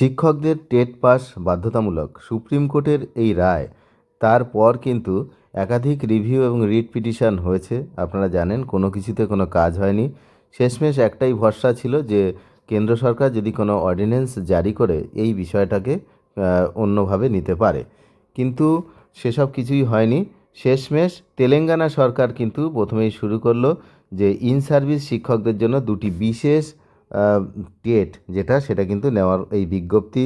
শিক্ষকদের TET pass বাধ্যতামূলক supreme কোর্টের এই রায় তারপর কিন্তু একাধিক রিভিউ এবং রিট পিটিশন হয়েছে। আপনারা জানেন কোনো কিছুতে কোনো কাজ হয়নি। শেষমেশ একটাই ভরসা ছিল যে কেন্দ্র সরকার যদি কোনো অর্ডিন্যান্স জারি করে এই বিষয়টাকে অন্যভাবে নিতে পারে, কিন্তু সেসব কিছুই হয়নি। শেষমেশ তেলেঙ্গানা সরকার কিন্তু প্রথমেই শুরু করলো যে ইন সার্ভিস শিক্ষকদের জন্য দুটি বিশেষ টেট সেটা কিন্তু নেওয়ার এই বিজ্ঞপ্তি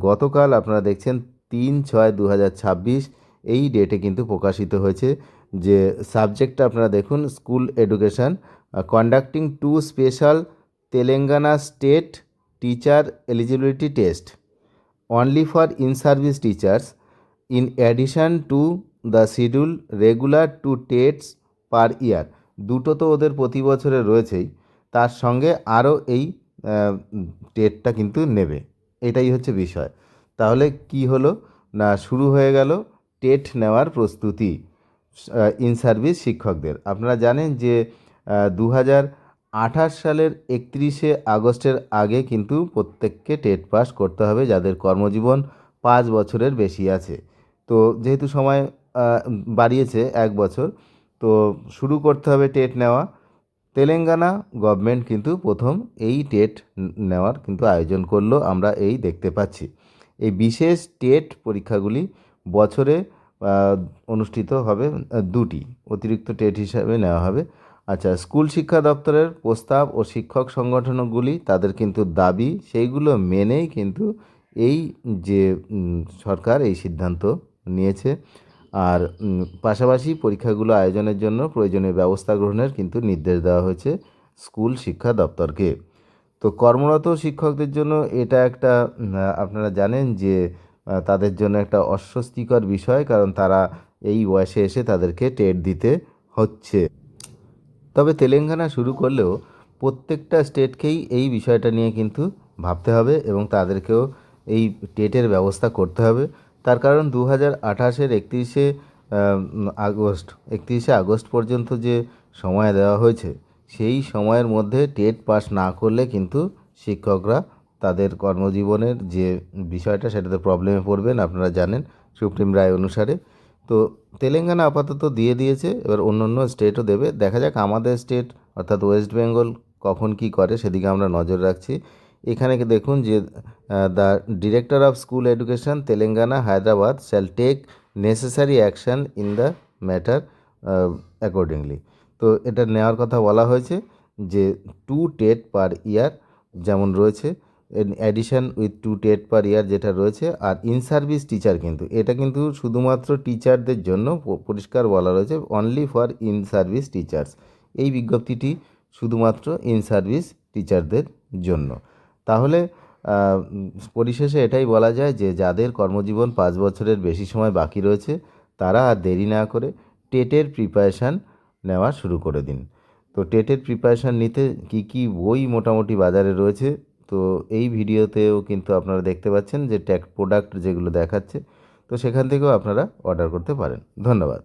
গতকাল আপনারা দেখছেন 3/6/2026 এই ডেটে কিন্তু প্রকাশিত হয়েছে। যে সাবজেক্টটা আপনারা দেখুন, school education, conducting 2 special Telangana state teacher eligibility test only for in service teachers in addition to the schedule regular 2 টেটস পার ইয়ার। দুটো তো ওদের প্রতি বছরে রয়েছেই, তার সঙ্গে আরও এই টেটটা কিন্তু নেবে। এটাই হচ্ছে বিষয়। তাহলে কি হলো না, শুরু হয়ে গেল টেট নেওয়ার প্রস্তুতি ইন সার্ভিস শিক্ষকদের। আপনারা জানেন যে 2028 সালের 31শে আগস্টের আগে কিন্তু প্রত্যেককে টেট পাস করতে হবে যাদের কর্মজীবন 5 বছরের বেশি আছে। তো যেহেতু সময় বাড়িয়েছে 1 বছর, তো শুরু করতে হবে টেট নেওয়া। তেলেঙ্গানা গভর্নমেন্ট কিন্তু প্রথম এই টেট নেওয়ার কিন্তু আয়োজন করলো, আমরা এই দেখতে পাচ্ছি। এই বিশেষ টেট পরীক্ষাগুলি বছরে অনুষ্ঠিত হবে, দুটি অতিরিক্ত টেট হিসাবে নেওয়া হবে। আচ্ছা, স্কুল শিক্ষা দপ্তরের প্রস্তাব ও শিক্ষক সংগঠনগুলি তাদের কিন্তু দাবি, সেইগুলো মেনেই কিন্তু এই যে সরকার এই সিদ্ধান্ত নিয়েছে। আর পাশাপাশি পরীক্ষাগুলো আয়োজনের জন্য প্রয়োজনীয় ব্যবস্থা গ্রহণের কিন্তু নির্দেশ দেওয়া হয়েছে স্কুল শিক্ষা দপ্তরকে। তো কর্মরত শিক্ষকদের জন্য এটা একটা আপনারা জানেন যে তাদের জন্য একটা অস্বস্তিকর বিষয়, কারণ তারা এই বয়সে এসে তাদেরকে টেট দিতে হচ্ছে। তবে তেলেঙ্গানা শুরু করলেও প্রত্যেকটা স্টেটকেই এই বিষয়টা নিয়ে কিন্তু ভাবতে হবে এবং তাদেরকেও এই টেটের ব্যবস্থা করতে হবে। তার কারণ 2028-এর 31শে আগস্ট পর্যন্ত যে সময় দেওয়া হয়েছে, সেই সময়ের মধ্যে টেট পাস না করলে কিন্তু শিক্ষকরা তাদের কর্মজীবনের যে বিষয়টা সেটাতে প্রবলেমে পড়বেন, আপনারা জানেন সুপ্রিম রায় অনুসারে। তো তেলেঙ্গানা আপাতত দিয়ে দিয়েছে, এবার অন্য অন্য স্টেটও দেবে। দেখা যাক আমাদের স্টেট অর্থাৎ ওয়েস্ট বেঙ্গল কখন কি করে, সেদিকে আমরা নজর রাখছি। এখানে দেখুন যে the director of school education Telangana Hyderabad shall take necessary action in the matter accordingly. তো এটা নেওয়ার কথা বলা হয়েছে যে 2 টেট পার ইয়ার যেমন রয়েছে, অ্যাডিশন উইথ 2 টেট পার ইয়ার যেটা রয়েছে। আর ইন সার্ভিস টিচার কিন্তু এটা কিন্তু শুধুমাত্র টিচারদের জন্য পরিষ্কার বলা রয়েছে, only for in service teachers. এই বিজ্ঞপ্তিটি শুধুমাত্র ইন সার্ভিস টিচারদের জন্য। তাহলে পরিশেষে এটাই বলা যায় যে যাদের কর্মজীবন 5 বছরের বেশি সময় বাকি রয়েছে, তারা আর দেরি না করে টেটের প্রিপারেশান নেওয়া শুরু করে দিন। তো টেটের প্রিপারেশান নিতে কি বই মোটামুটি বাজারে রয়েছে, তো এই ভিডিওতেও কিন্তু আপনারা দেখতে পাচ্ছেন যে প্রোডাক্ট যেগুলো দেখাচ্ছে, তো সেখান থেকেও আপনারা অর্ডার করতে পারেন। ধন্যবাদ।